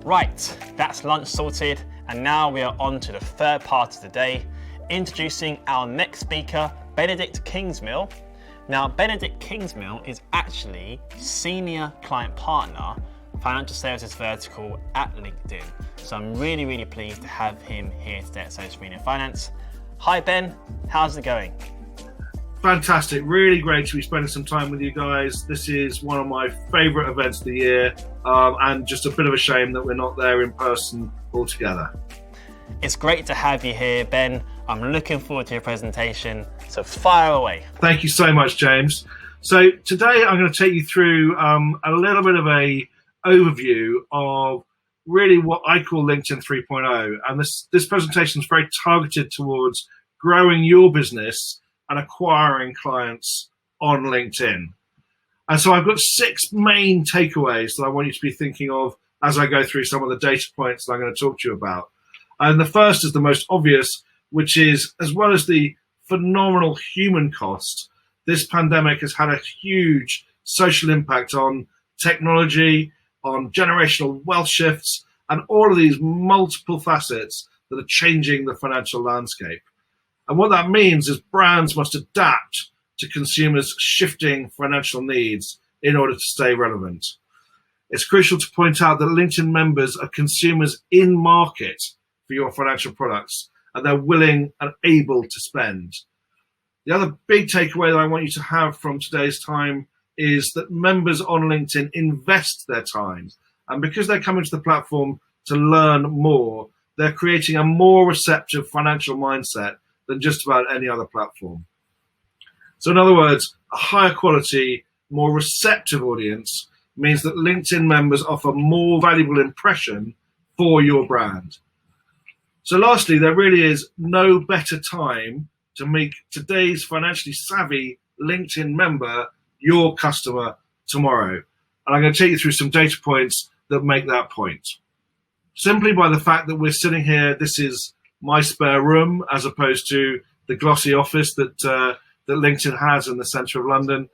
Right, that's lunch sorted, and now we are on to the third part of the day, introducing our next speaker, Benedict Kingsmill. Now, Benedict Kingsmill is actually Senior Client Partner, Financial Services Vertical at LinkedIn. So I'm really pleased to have him here today at Social Media Finance. Hi Ben, how's it going? Fantastic, really great to be spending some time with you guys. This is one of my favourite events of the year, and just a bit of a shame that we're not there in person all together. It's great to have you here, Ben. I'm looking forward to your presentation, so fire away. Thank you so much, James. So today I'm going to take you through a little bit of a overview of really what I call LinkedIn 3.0, and this presentation is very targeted towards growing your business and acquiring clients on LinkedIn. And so I've got 6 main takeaways that I want you to be thinking of as I go through some of the data points that I'm going to talk to you about. And the first is the most obvious, which is, as well as the phenomenal human cost, this pandemic has had a huge social impact on technology, on generational wealth shifts, and all of these multiple facets that are changing the financial landscape. And what that means is brands must adapt to consumers' shifting financial needs in order to stay relevant. It's crucial to point out that LinkedIn members are consumers in market for your financial products, and they're willing and able to spend. The other big takeaway that I want you to have from today's time is that members on LinkedIn invest their time. And because they're coming to the platform to learn more, they're creating a more receptive financial mindset than just about any other platform. So in other words, a higher quality, more receptive audience means that LinkedIn members offer more valuable impression for your brand. So lastly, there really is no better time to make today's financially savvy LinkedIn member your customer tomorrow. And I'm going to take you through some data points that make that point. Simply by the fact that we're sitting here, this is my spare room as opposed to the glossy office that LinkedIn has in the centre of London.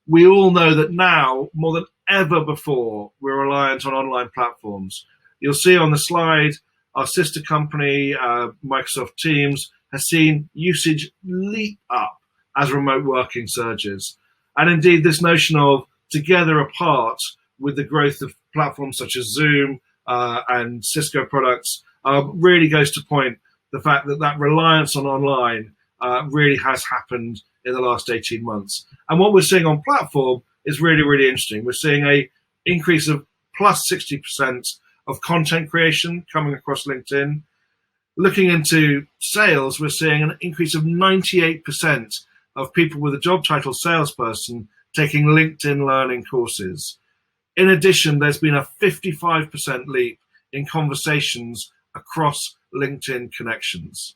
We all know that now, more than ever before, we're reliant on online platforms. You'll see on the slide, our sister company, Microsoft Teams, has seen usage leap up as remote working surges. And indeed, this notion of together apart with the growth of platforms such as Zoom and Cisco products really goes to point the fact that that reliance on online really has happened in the last 18 months. And what we're seeing on platform is really interesting. We're seeing a increase of plus 60% of content creation coming across LinkedIn. Looking into sales, we're seeing an increase of 98% of people with a job title salesperson taking LinkedIn learning courses. In addition, there's been a 55% leap in conversations across LinkedIn connections.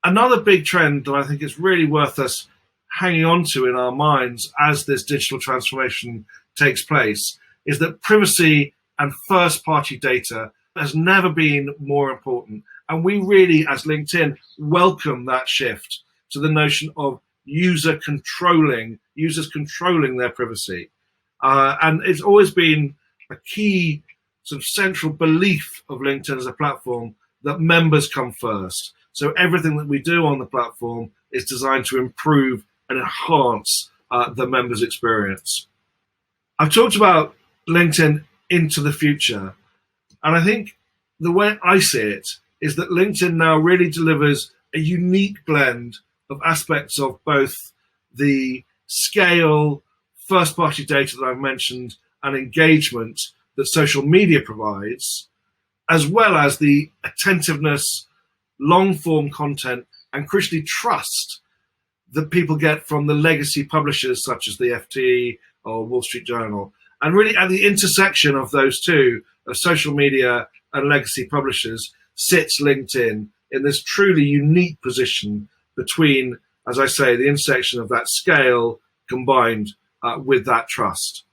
Another big trend that I think is really worth us hanging on to in our minds as this digital transformation takes place is that privacy and first-party data has never been more important. And we really, as LinkedIn, welcome that shift to the notion of users controlling their privacy. And it's always been a key sort of central belief of LinkedIn as a platform that members come first. So everything that we do on the platform is designed to improve and enhance the members' experience. I've talked about LinkedIn into the future, and I think the way I see it is that LinkedIn now really delivers a unique blend of aspects of both the scale, first-party data that I've mentioned, and engagement that social media provides, as well as the attentiveness, long-form content, and crucially trust that people get from the legacy publishers such as the FT or Wall Street Journal. And really at the intersection of those two, of social media and legacy publishers, sits LinkedIn in this truly unique position between, as I say, the intersection of that scale combined with that trust.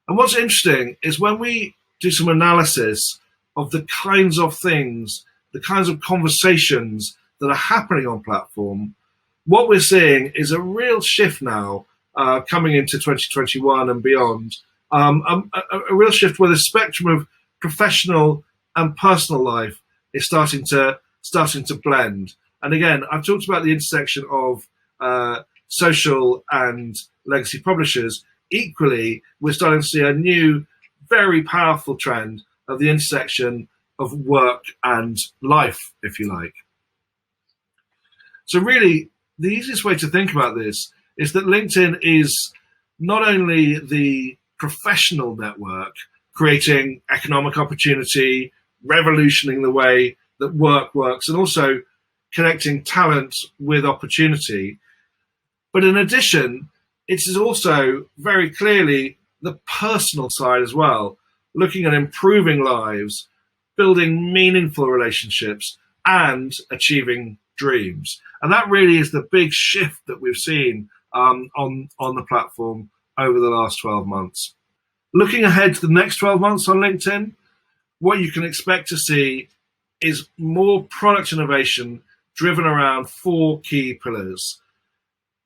And what's interesting is when we do some analysis of the kinds of things, the kinds of conversations that are happening on platform, what we're seeing is a real shift now coming into 2021 and beyond a real shift where the spectrum of professional and personal life is starting to blend. And again, I've talked about the intersection of social and legacy publishers. Equally, we're starting to see a new, very powerful trend of the intersection of work and life, if you like. So really, the easiest way to think about this is that LinkedIn is not only the professional network creating economic opportunity, revolutioning the way that work works, and also connecting talent with opportunity, but in addition, it is also very clearly the personal side as well, looking at improving lives, building meaningful relationships, and achieving dreams. And that really is the big shift that we've seen on the platform over the last 12 months. Looking ahead to the next 12 months on LinkedIn, what you can expect to see is more product innovation driven around 4 key pillars.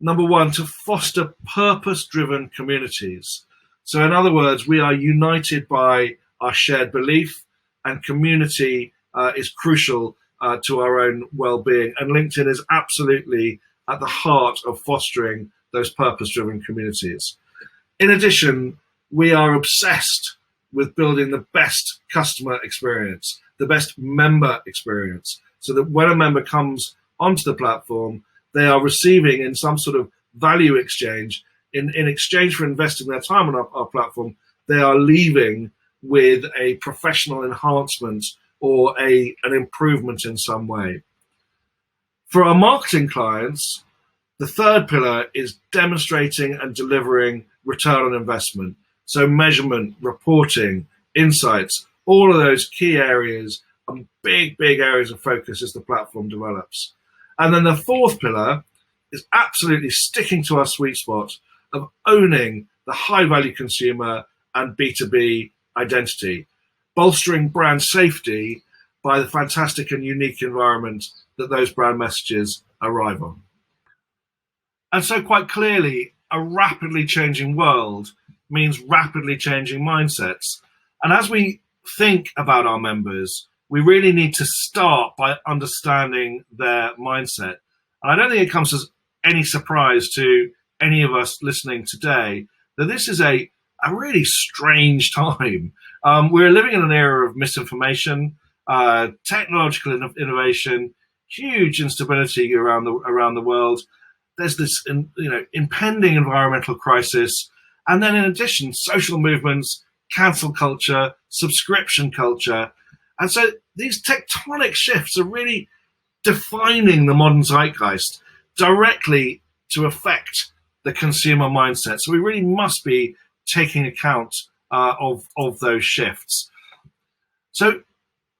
Number 1, to foster purpose-driven communities. So in other words, we are united by our shared belief, and community is crucial to our own well-being. And LinkedIn is absolutely at the heart of fostering those purpose-driven communities. In addition, we are obsessed with building the best customer experience, the best member experience, so that when a member comes onto the platform, they are receiving in some sort of value exchange, in exchange for investing their time on our platform, they are leaving with a professional enhancement or an improvement in some way. For our marketing clients, the third pillar is demonstrating and delivering return on investment. So measurement, reporting, insights, all of those key areas are big areas of focus as the platform develops. And then the fourth pillar is absolutely sticking to our sweet spot of owning the high-value consumer and B2B identity, bolstering brand safety by the fantastic and unique environment that those brand messages arrive on. And so quite clearly, a rapidly changing world means rapidly changing mindsets. And as we think about our members, we really need to start by understanding their mindset. And I don't think it comes as any surprise to any of us listening today that this is a really strange time. We're living in an era of misinformation, technological innovation, huge instability around the world. There's this impending environmental crisis. And then in addition, social movements, cancel culture, subscription culture. And so these tectonic shifts are really defining the modern zeitgeist directly to affect the consumer mindset. So we really must be taking account of those shifts. So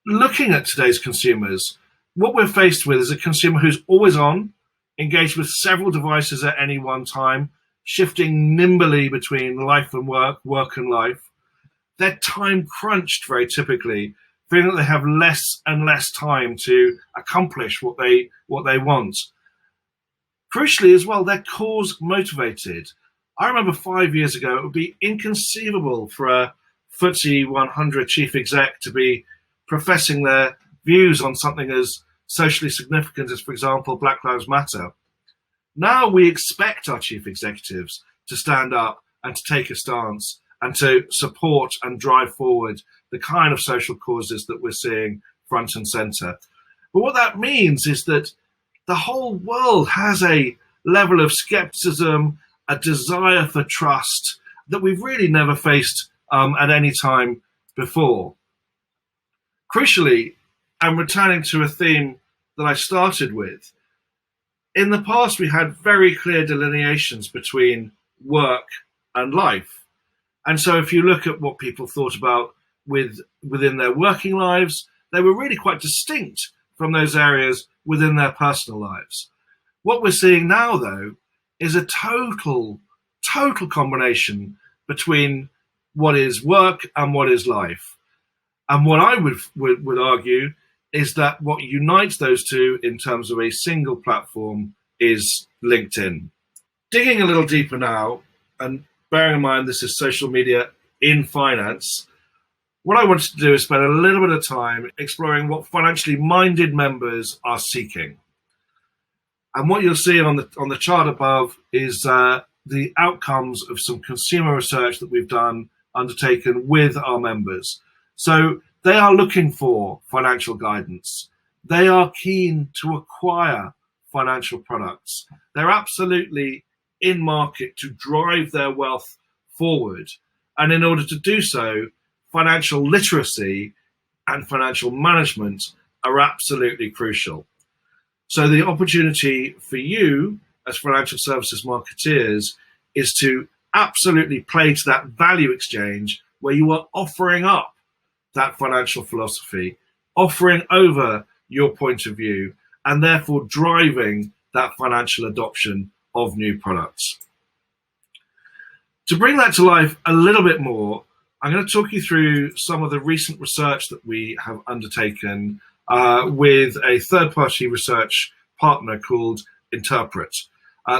looking at today's consumers, what we're faced with is a consumer who's always on, engaged with several devices at any one time, shifting nimbly between life and work, work and life. They're time crunched very typically, feeling that they have less and less time to accomplish what they want. Crucially as well, they're cause motivated. I remember 5 years ago, it would be inconceivable for a FTSE 100 chief exec to be professing their views on something as socially significant as, for example, Black Lives Matter. Now we expect our chief executives to stand up and to take a stance and to support and drive forward the kind of social causes that we're seeing front and center. But what that means is that the whole world has a level of skepticism, a desire for trust that we've really never faced at any time before. Crucially, I'm returning to a theme that I started with. In the past, we had very clear delineations between work and life. And so if you look at what people thought about within their working lives, they were really quite distinct from those areas within their personal lives. What we're seeing now, though, is a total combination between what is work and what is life. And what I would argue is that what unites those two in terms of a single platform is LinkedIn. Digging a little deeper now, and bearing in mind this is social media in finance, what I wanted to do is spend a little bit of time exploring what financially minded members are seeking. And what you'll see on the chart above is the outcomes of some consumer research that we've undertaken with our members. So they are looking for financial guidance. They are keen to acquire financial products. They're absolutely in market to drive their wealth forward. And in order to do so, financial literacy and financial management are absolutely crucial. So the opportunity for you as financial services marketeers is to absolutely play to that value exchange where you are offering up that financial philosophy, offering over your point of view, and therefore driving that financial adoption of new products. To bring that to life a little bit more, I'm going to talk you through some of the recent research that we have undertaken with a third-party research partner called Interpret.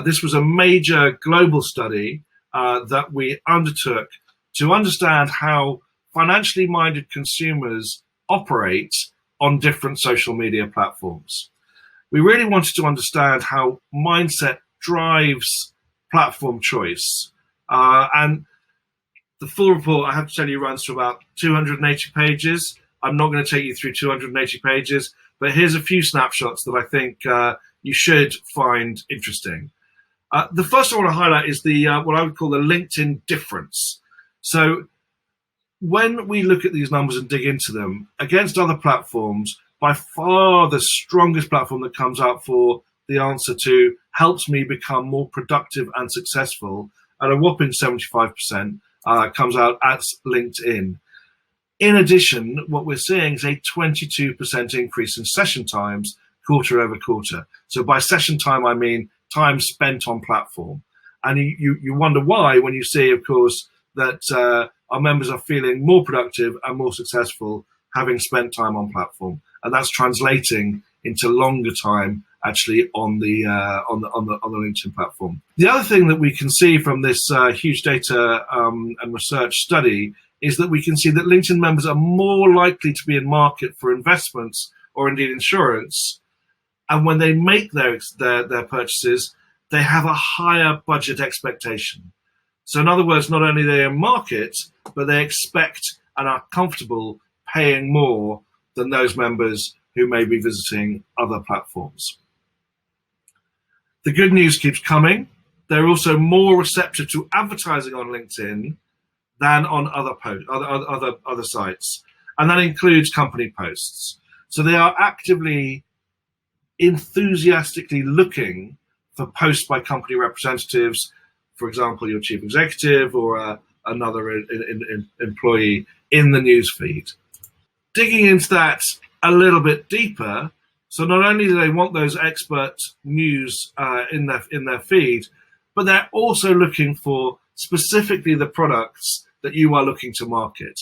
This was a major global study that we undertook to understand how financially minded consumers operate on different social media platforms. We really wanted to understand how mindset drives platform choice. And the full report, I have to tell you, runs to about 280 pages. I'm not going to take you through 280 pages, but here's a few snapshots that I think you should find interesting. The first I want to highlight is the what I would call the LinkedIn difference. So when we look at these numbers and dig into them against other platforms, by far the strongest platform that comes out for the answer to helps me become more productive and successful at a whopping 75% comes out as LinkedIn. In addition, what we're seeing is a 22% increase in session times quarter over quarter. So by session time, I mean time spent on platform. And you wonder why when you see, of course, that our members are feeling more productive and more successful having spent time on platform. And that's translating into longer time actually on the LinkedIn platform. The other thing that we can see from this huge data and research study is that we can see that LinkedIn members are more likely to be in market for investments or indeed insurance. And when they make their purchases, they have a higher budget expectation. So in other words, not only are they in market, but they expect and are comfortable paying more than those members who may be visiting other platforms. The good news keeps coming. They're also more receptive to advertising on LinkedIn than on other sites, and that includes company posts. So they are actively, enthusiastically looking for posts by company representatives, for example, your chief executive or another employee in the newsfeed. Digging into that a little bit deeper, so not only do they want those expert news in their feed, but they're also looking for specifically the products that you are looking to market.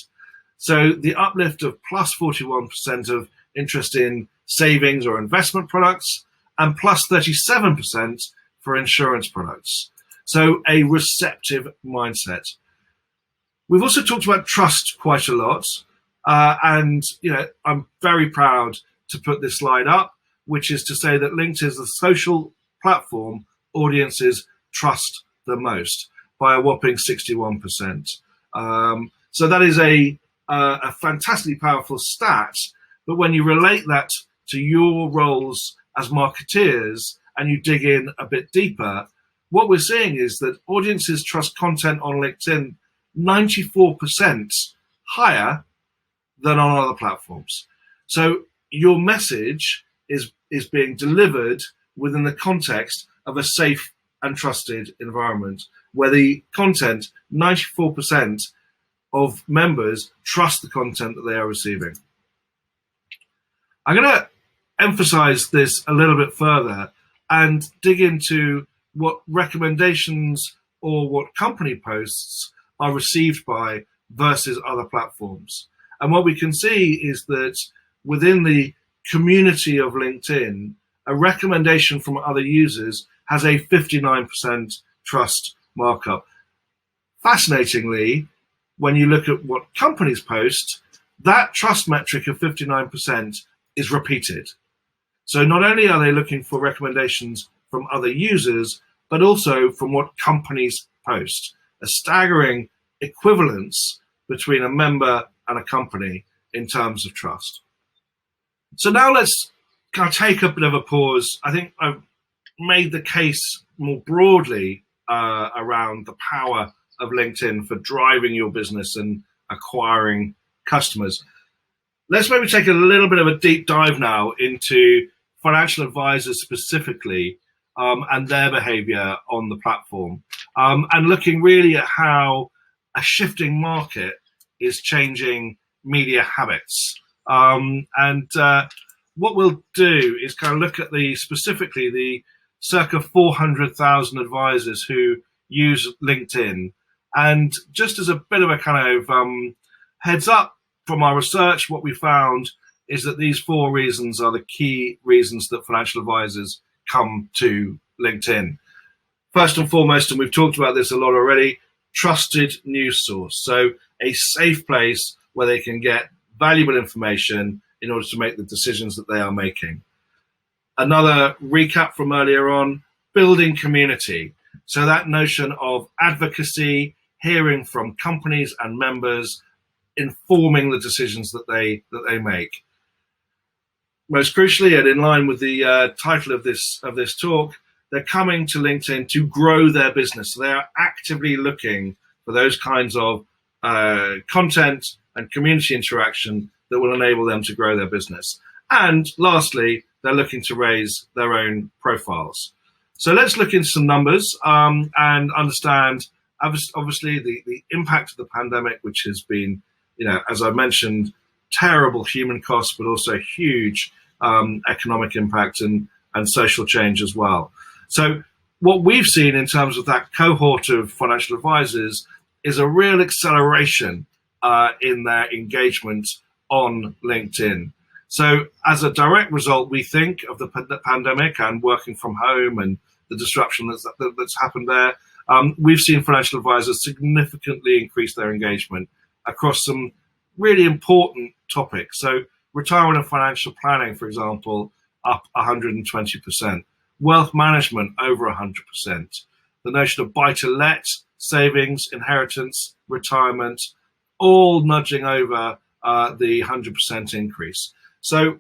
So the uplift of plus 41% of interest in savings or investment products and plus 37% for insurance products. So a receptive mindset. We've also talked about trust quite a lot. And I'm very proud to put this slide up, which is to say that LinkedIn is the social platform audiences trust the most by a whopping 61%. So that is a fantastically powerful stat. But when you relate that to your roles as marketeers and you dig in a bit deeper, what we're seeing is that audiences trust content on LinkedIn 94% higher than on other platforms. So your message is being delivered within the context of a safe and trusted environment where the content, 94% of members trust the content that they are receiving. I'm going to emphasize this a little bit further and dig into what recommendations or what company posts are received by versus other platforms. And what we can see is that within the community of LinkedIn, a recommendation from other users has a 59% trust markup. Fascinatingly, when you look at what companies post, that trust metric of 59% is repeated. So not only are they looking for recommendations from other users, but also from what companies post, a staggering equivalence between a member and a company in terms of trust. So now let's kind of take a bit of a pause. I think I've made the case more broadly around the power of LinkedIn for driving your business and acquiring customers. Let's maybe take a little bit of a deep dive now into financial advisors specifically and their behavior on the platform, and looking really at how a shifting market is changing media habits. What we'll do is kind of look at specifically the circa 400,000 advisors who use LinkedIn. And just as a bit of a kind of heads up from our research, what we found is that these 4 reasons are the key reasons that financial advisors come to LinkedIn. First and foremost, and we've talked about this a lot already, trusted news source. So a safe place where they can get valuable information in order to make the decisions that they are making. Another recap from earlier on, building community. So that notion of advocacy, hearing from companies and members, informing the decisions that they make. Most crucially, and in line with the title of this talk, they're coming to LinkedIn to grow their business. So they are actively looking for those kinds of content and community interaction that will enable them to grow their business. And lastly, they're looking to raise their own profiles. So let's look into some numbers and understand, obviously, the impact of the pandemic, which has been, as I mentioned, terrible human costs, but also huge economic impact and social change as well. So what we've seen in terms of that cohort of financial advisors is a real acceleration in their engagement on LinkedIn. So as a direct result, we think of the pandemic and working from home and the disruption that's happened there, we've seen financial advisors significantly increase their engagement across some really important topics. So retirement and financial planning, for example, up 120%. Wealth management, over 100%. The notion of buy-to-let, savings, inheritance, retirement, all nudging over the 100% increase. So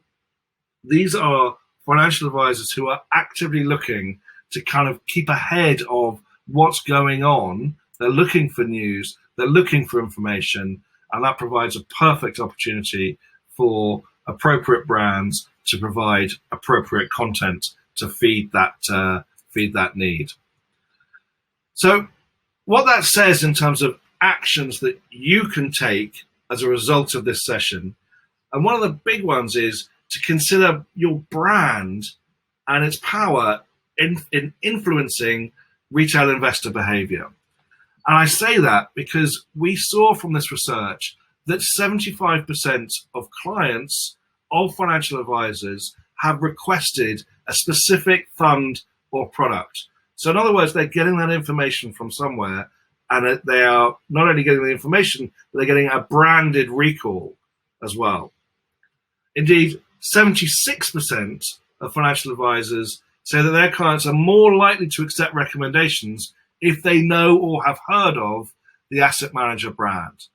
these are financial advisors who are actively looking to kind of keep ahead of what's going on. They're looking for news, they're looking for information, and that provides a perfect opportunity for appropriate brands to provide appropriate content to feed that need. So what that says in terms of actions that you can take as a result of this session, and one of the big ones is to consider your brand and its power in influencing retail investor behavior. And I say that because we saw from this research that 75% of clients of financial advisors have requested a specific fund or product. So in other words, they're getting that information from somewhere, and they are not only getting the information, but they're getting a branded recall as well. Indeed, 76% of financial advisors say that their clients are more likely to accept recommendations if they know or have heard of the asset manager brand.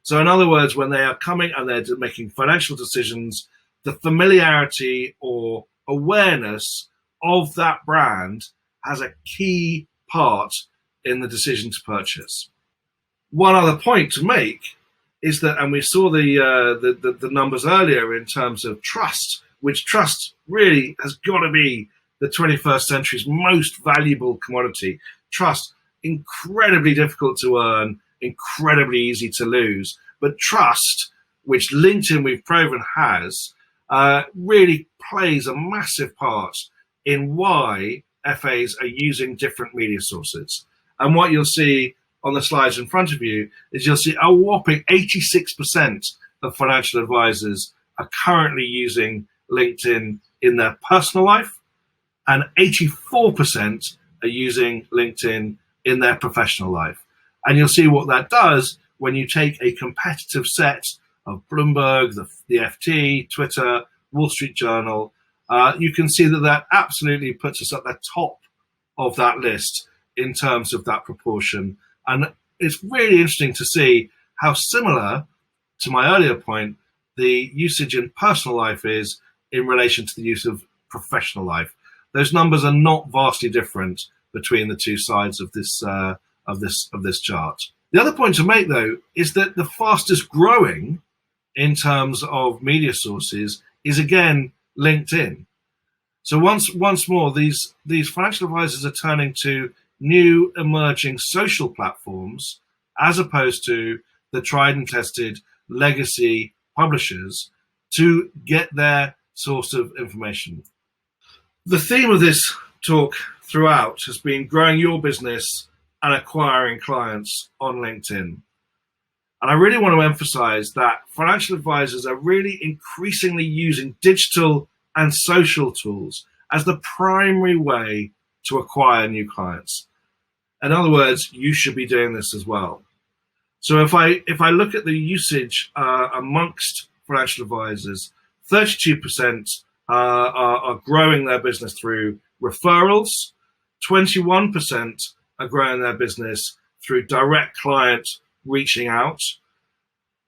So in other words, when they are coming and they're making financial decisions, the familiarity or awareness of that brand has a key part in the decision to purchase. One other point to make is that, and we saw the numbers earlier in terms of trust, which trust really has got to be the 21st century's most valuable commodity. Trust, incredibly difficult to earn, incredibly easy to lose. But trust, which LinkedIn we've proven has, really plays a massive part in why FAs are using different media sources. And what you'll see on the slides in front of you is you'll see a whopping 86% of financial advisors are currently using LinkedIn in their personal life, and 84% are using LinkedIn in their professional life. And you'll see what that does when you take a competitive set of Bloomberg, the FT, Twitter, Wall Street Journal, you can see that absolutely puts us at the top of that list in terms of that proportion. And it's really interesting to see how similar, to my earlier point, the usage in personal life is in relation to the use of professional life. Those numbers are not vastly different between the two sides of this chart. The other point to make, though, is that the fastest growing in terms of media sources is again LinkedIn. So once more, these financial advisors are turning to new emerging social platforms as opposed to the tried and tested legacy publishers to get their source of information. The theme of this talk throughout has been growing your business and acquiring clients on LinkedIn. And I really want to emphasize that financial advisors are really increasingly using digital and social tools as the primary way to acquire new clients. In other words, you should be doing this as well. So if I look at the usage amongst financial advisors, 32% are growing their business through referrals, 21% are growing their business through direct client reaching out.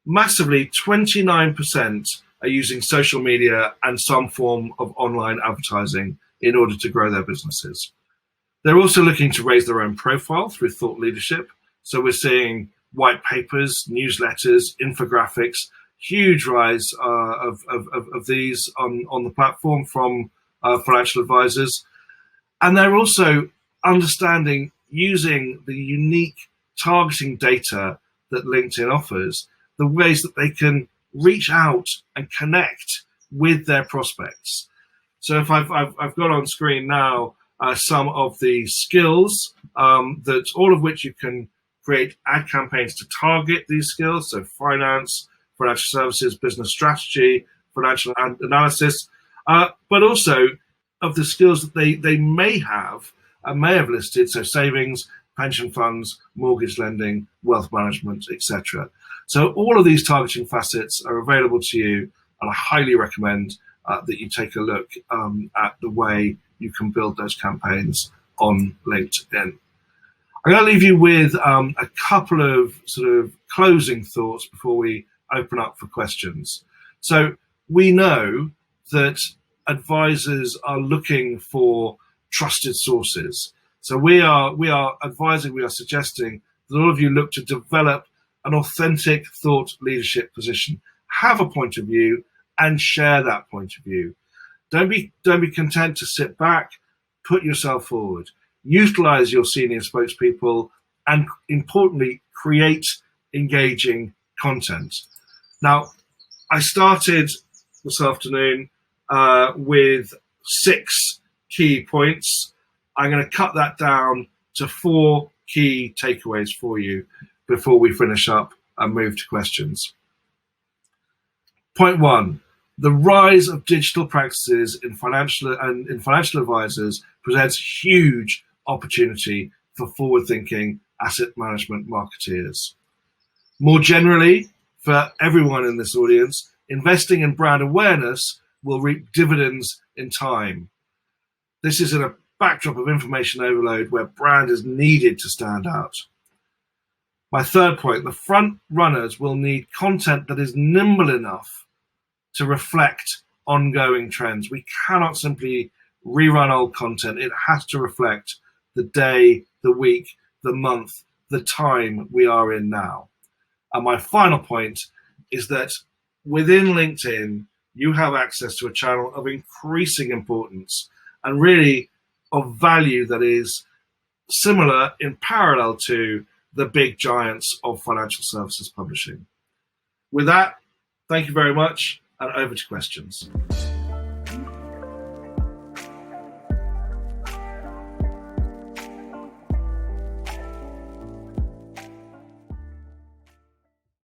Massively, 29% are using social media and some form of online advertising in order to grow their businesses. They're also looking to raise their own profile through thought leadership. So we're seeing white papers, newsletters, infographics, huge rise of these on the platform from financial advisors. And they're also understanding, using the unique targeting data that LinkedIn offers, the ways that they can reach out and connect with their prospects. So if I've got on screen now some of the skills that all of which you can create ad campaigns to target these skills. So finance, financial services, business strategy, financial analysis, but also of the skills that they may have listed. So savings, pension funds, mortgage lending, wealth management, etc. So all of these targeting facets are available to you, and I highly recommend that you take a look at the way you can build those campaigns on LinkedIn. I'm going to leave you with a couple of sort of closing thoughts before we open up for questions. So we know that advisors are looking for trusted sources. So we are advising, we are suggesting that all of you look to develop an authentic thought leadership position. Have a point of view and share that point of view. Don't be content to sit back. Put yourself forward. Utilize your senior spokespeople, and importantly, create engaging content. Now, I started this afternoon with 6 key points. I'm going to cut that down to 4 key takeaways for you before we finish up and move to questions. Point 1, the rise of digital practices in financial advisors presents huge opportunity for forward-thinking asset management marketeers. More generally, for everyone in this audience, investing in brand awareness will reap dividends in time. This is in a backdrop of information overload where brand is needed to stand out. My third point, the front runners will need content that is nimble enough to reflect ongoing trends. We cannot simply rerun old content. It has to reflect the day, the week, the month, the time we are in now. And my final point is that within LinkedIn, you have access to a channel of increasing importance and really of value that is similar in parallel to the big giants of financial services publishing. With that, thank you very much, and over to questions.